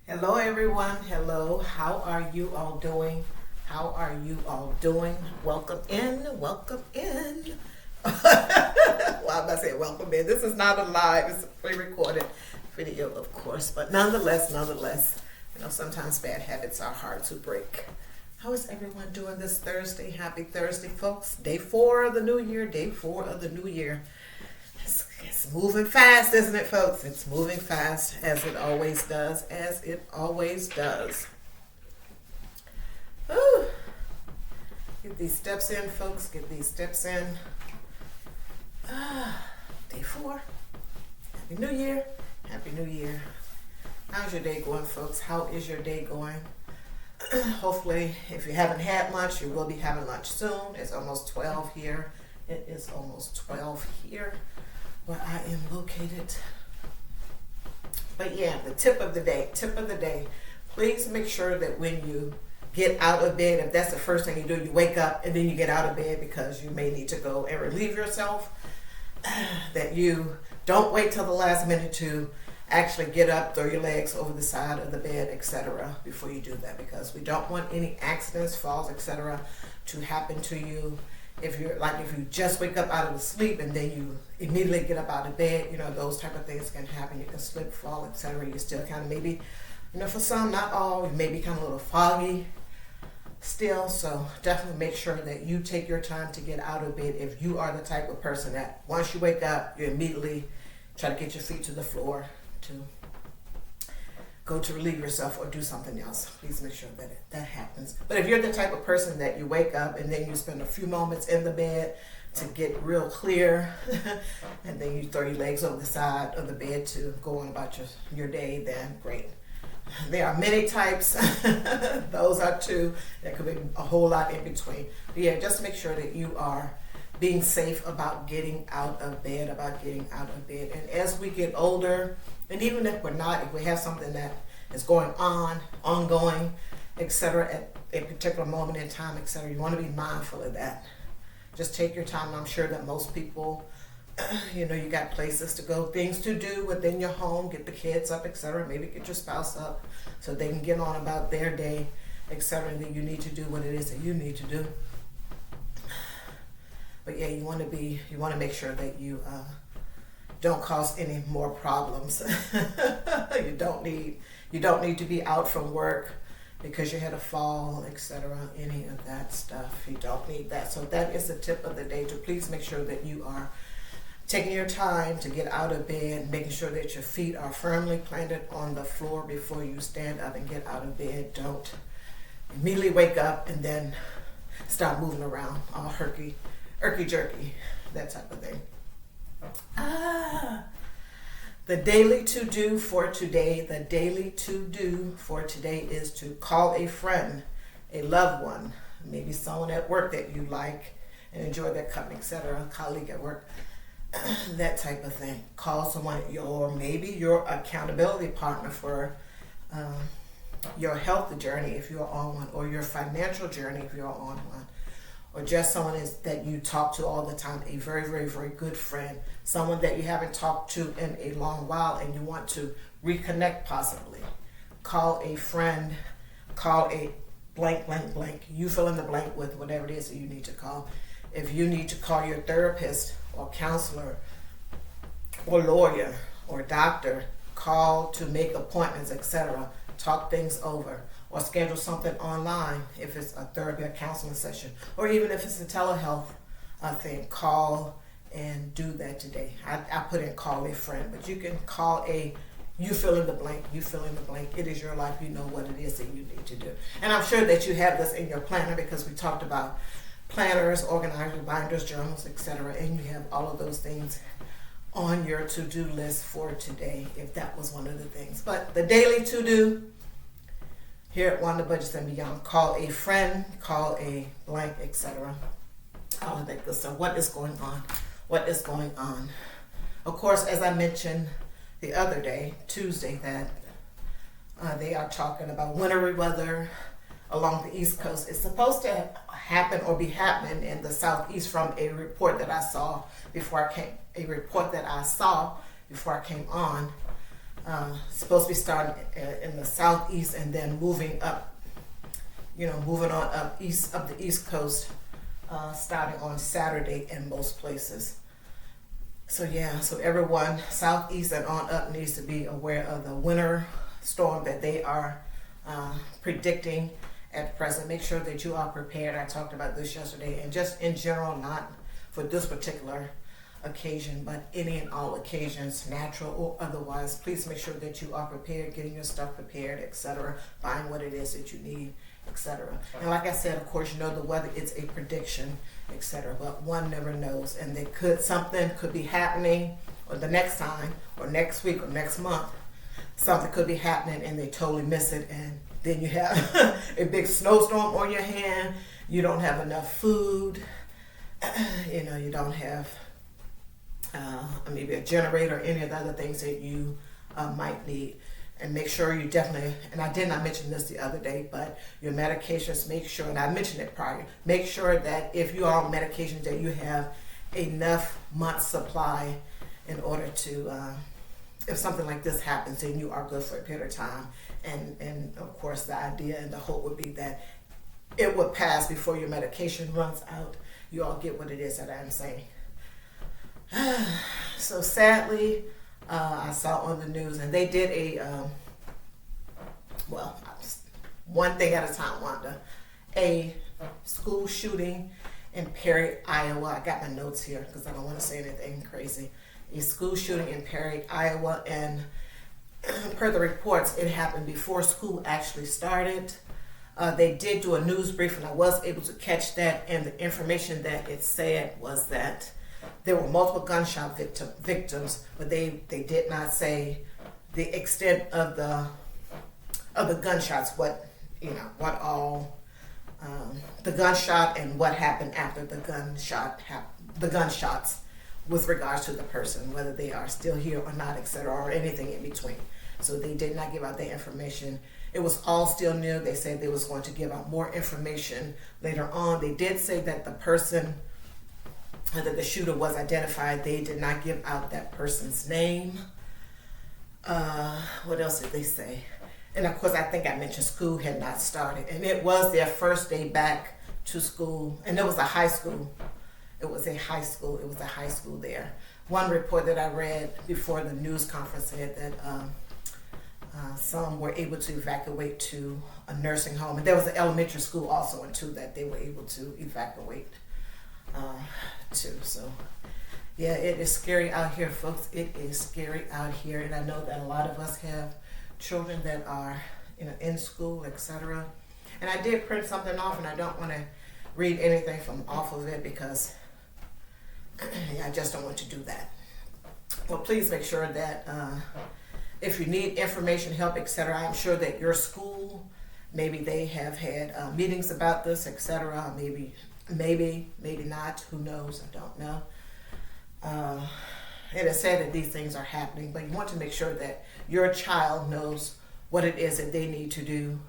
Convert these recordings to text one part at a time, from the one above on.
Hello, everyone. Hello. How are you all doing? How are you all doing? Welcome in. Welcome in. Well, I'm about to say welcome in. This is not a live, it's a pre recorded video, of course. But nonetheless, sometimes bad habits are hard to break. How is everyone doing this Thursday? Happy Thursday, folks. Day 4 of the new year. Day 4 of the new year. It's moving fast, isn't it, folks? It's moving fast, as it always does, Ooh. Get these steps in, folks. Get these steps in. Day 4. Happy New Year. Happy New Year. How's your day going, folks? How is your day going? Hopefully, if you haven't had lunch, you will be having lunch soon. It's almost 12 here. It is almost 12 here where I am located. But yeah, the tip of the day. Please make sure that when you get out of bed, if that's the first thing you do, you wake up and then you get out of bed because you may need to go and relieve yourself, that you don't wait till the last minute to actually get up, throw your legs over the side of the bed, etc. before you do that, because we don't want any accidents, falls, etc. to happen to you. If you just wake up out of the sleep and then you immediately get up out of bed, those type of things can happen. You can slip, fall, etc. You still kind of maybe, for some, not all, you may be kind of a little foggy still. So definitely make sure that you take your time to get out of bed if you are the type of person that once you wake up, you immediately try to get your feet to the floor to go to relieve yourself or do something else. Please make sure that happens. But if you're the type of person that you wake up and then you spend a few moments in the bed to get real clear and then you throw your legs over the side of the bed to go on about your day, then great. There are many types. Those are two. There could be a whole lot in between. But yeah, just make sure that you are being safe about getting out of bed, And as we get older, and even if we're not, if we have something that is going on, ongoing, etc., at a particular moment in time, etc., you want to be mindful of that. Just take your time. I'm sure that most people, you got places to go, things to do within your home, get the kids up, etc., maybe get your spouse up so they can get on about their day, etc., and then you need to do what it is that you need to do. But yeah, you want to make sure that you don't cause any more problems. You don't need to be out from work because you had a fall, etc., any of that stuff. You don't need that. So that is the tip of the day, to please make sure that you are taking your time to get out of bed, making sure that your feet are firmly planted on the floor before you stand up and get out of bed. Don't immediately wake up and then start moving around all herky-jerky, that type of thing. The daily to-do for today is to call a friend, a loved one, maybe someone at work that you like and enjoy their company, etc., a colleague at work, that type of thing. Call someone, or maybe your accountability partner for your health journey if you're on one, or your financial journey if you're on one, or just someone that you talk to all the time, a very, very, very good friend, someone that you haven't talked to in a long while and you want to reconnect possibly. Call a friend, call a blank. You fill in the blank with whatever it is that you need to call. If you need to call your therapist or counselor or lawyer or doctor, call to make appointments, etc., talk things over, or schedule something online if it's a therapy or counseling session, or even if it's a telehealth thing, call and do that today. I put in call a friend, but you can call you fill in the blank. It is your life. You know what it is that you need to do. And I'm sure that you have this in your planner, because we talked about planners, organizers, binders, journals, etc., and you have all of those things on your to-do list for today, if that was one of the things. But the daily to-do here at Wanda Budgets and Beyond, call a friend, call a blank, etc. All of that good stuff. What is going on? Of course, as I mentioned the other day, Tuesday, that they are talking about wintry weather along the East Coast. It's supposed to happen or be happening in the Southeast from a report that I saw before I came on. Supposed to be starting in the southeast and then moving up, moving on up east, up the East Coast, starting on Saturday in most places. So yeah, so everyone southeast and on up needs to be aware of the winter storm that they are predicting at present. Make sure that you are prepared. I talked about this yesterday, and just in general, not for this particular occasion, but any and all occasions, natural or otherwise. Please make sure that you are prepared, getting your stuff prepared, etc., buying what it is that you need, etc. And like I said, of course, the weather is a prediction, etc., but one never knows, and something could be happening, or the next time, or next week, or next month, something could be happening, and they totally miss it, and then you have a big snowstorm on your hand. You don't have enough food. You don't have maybe a generator or any of the other things that you might need. And make sure you definitely, and I did not mention this the other day, but your medications, make sure, and I mentioned it prior, make sure that if you are on medications that you have enough months supply in order to, if something like this happens, then you are good for a period of time. And of course the idea and the hope would be that it would pass before your medication runs out. You all get what it is that I'm saying. So sadly, I saw on the news, and they did one thing at a time, Wanda, a school shooting in Perry, Iowa. I got my notes here because I don't want to say anything crazy. A school shooting in Perry, Iowa, and per the reports, it happened before school actually started. They did do a news briefing. I was able to catch that, and the information that it said was that there were multiple gunshot victims, but they did not say the extent of the gunshots. What the gunshot and what happened after the gunshots, with regards to the person, whether they are still here or not, etc., or anything in between. So they did not give out that information. It was all still new. They said they was going to give out more information later on. They did say that the person, that the shooter was identified. They did not give out that person's name. What else did they say? And of course, I think I mentioned school had not started. And it was their first day back to school. And it was a high school. It was a high school there. One report that I read before the news conference said that some were able to evacuate to a nursing home. And there was an elementary school also, and two that they were able to evacuate to. So yeah, it is scary out here, folks. It is scary out here, and I know that a lot of us have children that are in school, etc. And I did print something off, and I don't want to read anything from off of it because I just don't want to do that. Well, please make sure that if you need information, help, etc., I'm sure that your school, maybe they have had meetings about this, etc. Maybe not. Who knows? I don't know. It is said that these things are happening, but you want to make sure that your child knows what it is that they need to do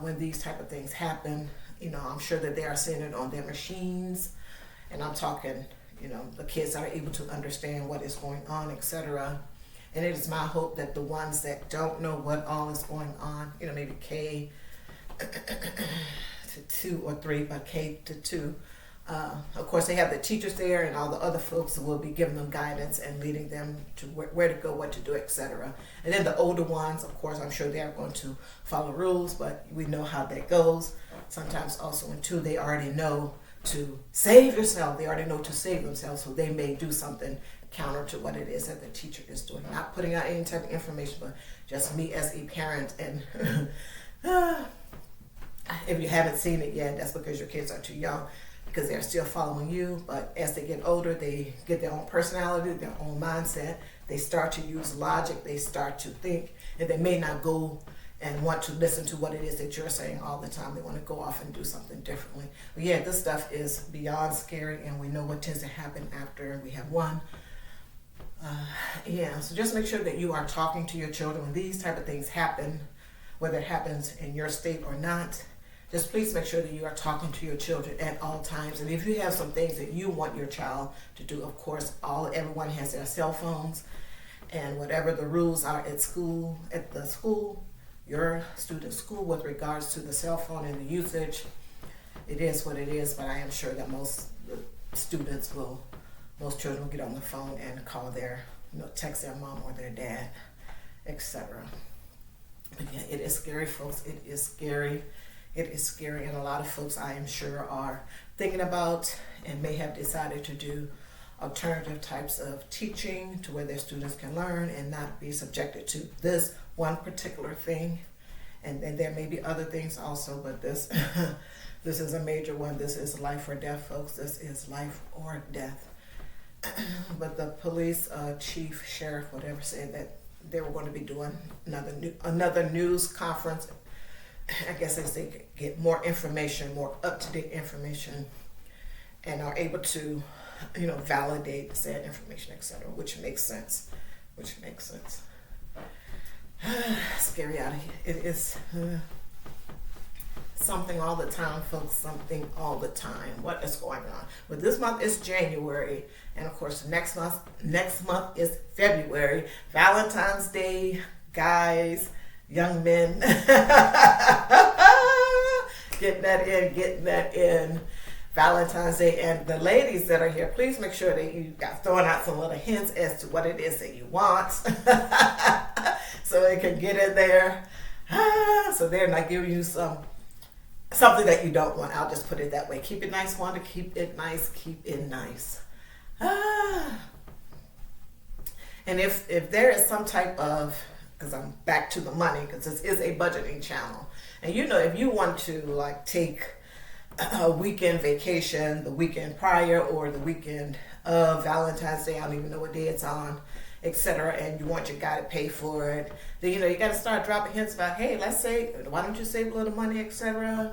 when these type of things happen. I'm sure that they are seeing it on their machines, and I'm talking, the kids are able to understand what is going on, etc. And it is my hope that the ones that don't know what all is going on, maybe K to 2 or 3, but K to 2. Of course, they have the teachers there, and all the other folks will be giving them guidance and leading them to where to go, what to do, etc. And then the older ones, of course, I'm sure they are going to follow rules, but we know how that goes. Sometimes also in 2, they already know to save yourself. They already know to save themselves, so they may do something counter to what it is that the teacher is doing. Not putting out any type of information, but just me as a parent. And if you haven't seen it yet, that's because your kids are too young, because they're still following you. But as they get older, they get their own personality, their own mindset. They start to use logic. They start to think, and they may not go and want to listen to what it is that you're saying all the time. They want to go off and do something differently. But yeah, this stuff is beyond scary, and we know what tends to happen after we have one. So just make sure that you are talking to your children when these type of things happen, whether it happens in your state or not. Just please make sure that you are talking to your children at all times. And if you have some things that you want your child to do, of course, everyone has their cell phones. and whatever the rules are at school, your student's school, with regards to the cell phone and the usage, it is what it is. But I am sure that most children will get on the phone and call text their mom or their dad, etc. But yeah, it is scary, folks. It is scary. It is scary, and a lot of folks, I am sure, are thinking about and may have decided to do alternative types of teaching to where their students can learn and not be subjected to this one particular thing. And there may be other things also, but this this is a major one. This is life or death, folks. This is life or death. But the police chief, sheriff, whatever, said that they were going to be doing another news conference, I guess, as they get more information, more up-to-date information, and are able to, validate said information, etc., which makes sense. Scary out of here. It is something all the time, folks, something all the time. What is going on? But this month is January, and of course next month is February. Valentine's Day, guys, young men. Getting that in. Valentine's Day. And the ladies that are here, please make sure that you got throwing out some little hints as to what it is that you want. So they can get in there. So they're not giving you something that you don't want. I'll just put it that way. Keep it nice, Wanda. Keep it nice. Keep it nice. And if there is some type of, because I'm back to the money, because this is a budgeting channel, and if you want to take a weekend vacation the weekend prior or the weekend of Valentine's Day, I don't even know what day it's on, etc., and you want your guy to pay for it, then you got to start dropping hints about, hey, let's say, why don't you save a little money, etc.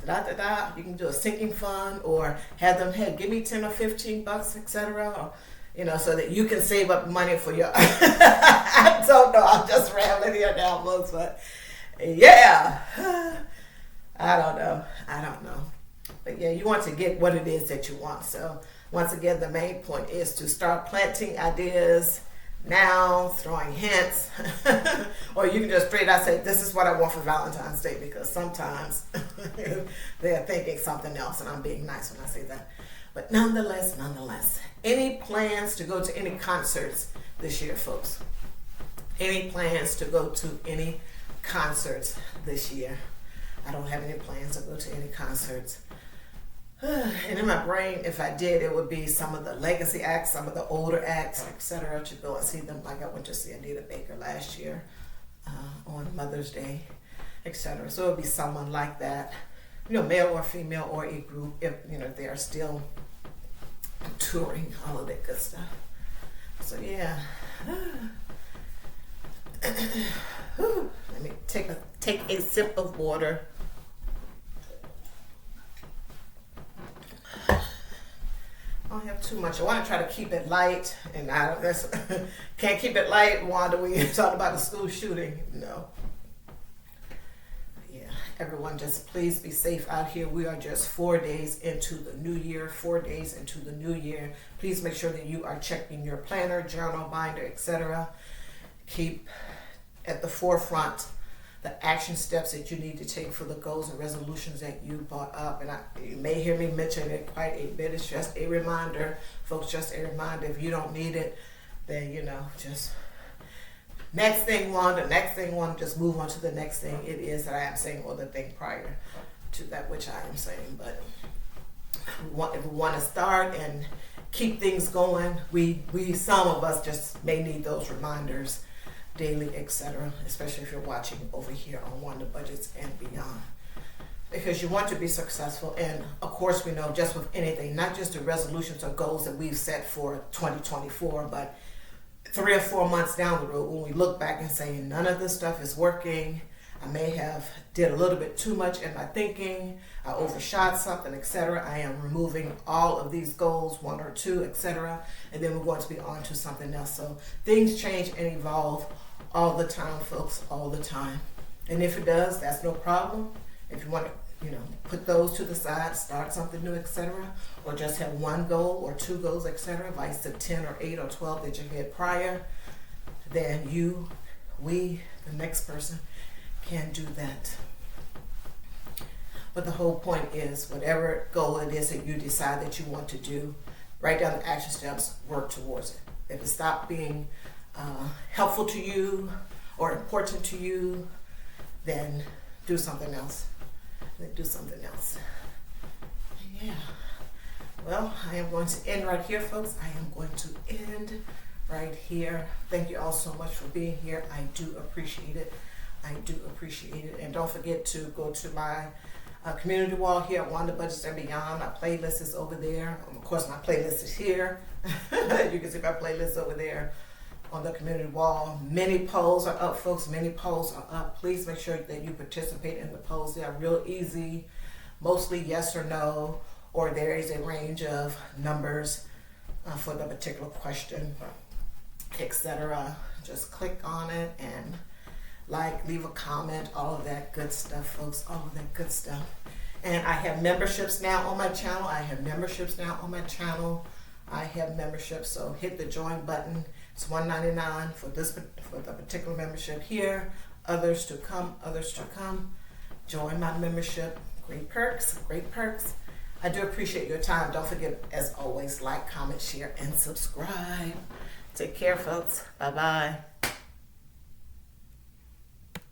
You can do a sinking fund, or have them, hey, give me 10 or 15 bucks, etc., so that you can save up money for your I don't know, I'm just rambling here now, folks, but yeah, I don't know. But yeah, you want to get what it is that you want. So once again, the main point is to start planting ideas now, throwing hints, or you can just straight out say, this is what I want for Valentine's Day, because sometimes they're thinking something else, and I'm being nice when I say that. But nonetheless, any plans to go to any concerts this year, folks? Any plans to go to any concerts this year? I don't have any plans to go to any concerts. And in my brain, if I did, it would be some of the legacy acts, some of the older acts, etc., to go and see them. Like I went to see Anita Baker last year on Mother's Day, etc. So it would be someone like that, male or female, or a group, if they are still touring, all of that good stuff. So yeah. Let me take a sip of water. I don't have too much. I want to try to keep it light, and can't keep it light, Wanda, when you talk about the school shooting. No. Yeah, everyone, just please be safe out here. We are just 4 days into the new year. Please make sure that you are checking your planner, journal, binder, etc. Keep at the forefront the action steps that you need to take for the goals and resolutions that you brought up. And you may hear me mention it quite a bit. It's just a reminder, folks, just a reminder. If you don't need it, then, just next thing, Wanda, just move on to the next thing it is that I am saying, or the thing prior to that which I am saying. But if we want to start and keep things going, we some of us just may need those reminders daily, etc., especially if you're watching over here on Wanda Budgets and Beyond, because you want to be successful. And of course, we know, just with anything, not just the resolutions or goals that we've set for 2024, but 3 or 4 months down the road, when we look back and say, none of this stuff is working, I may have did a little bit too much in my thinking, I overshot something, etc., I am removing all of these goals, 1 or 2, etc., and then we're going to be on to something else. So things change and evolve all the time, folks, all the time. And if it does, that's no problem. If you want to, put those to the side, start something new, etc., or just have 1 goal or 2 goals, etc., vice to 10 or 8 or 12 that you had prior, then the next person can do that. But the whole point is, whatever goal it is that you decide that you want to do, write down the action steps, work towards it. If it stopped being helpful to you or important to you, then do something else. Yeah. Well, I am going to end right here, folks. I am going to end right here. Thank you all so much for being here. I do appreciate it. And don't forget to go to my community wall here at Wanda Budgets and Beyond. My playlist is over there. Of course, my playlist is here. You can see my playlist over there on the community wall. Many polls are up, folks. Many polls are up. Please make sure that you participate in the polls. They are real easy, mostly yes or no, or there is a range of numbers for the particular question, etc. Just click on it and leave a comment, all of that good stuff, folks, all of that good stuff. And I have memberships now on my channel. I have memberships, so hit the join button. It's $1.99 for the particular membership here. Others to come. Join my membership. Great perks. I do appreciate your time. Don't forget, as always, like, comment, share, and subscribe. Take care, folks. Bye-bye.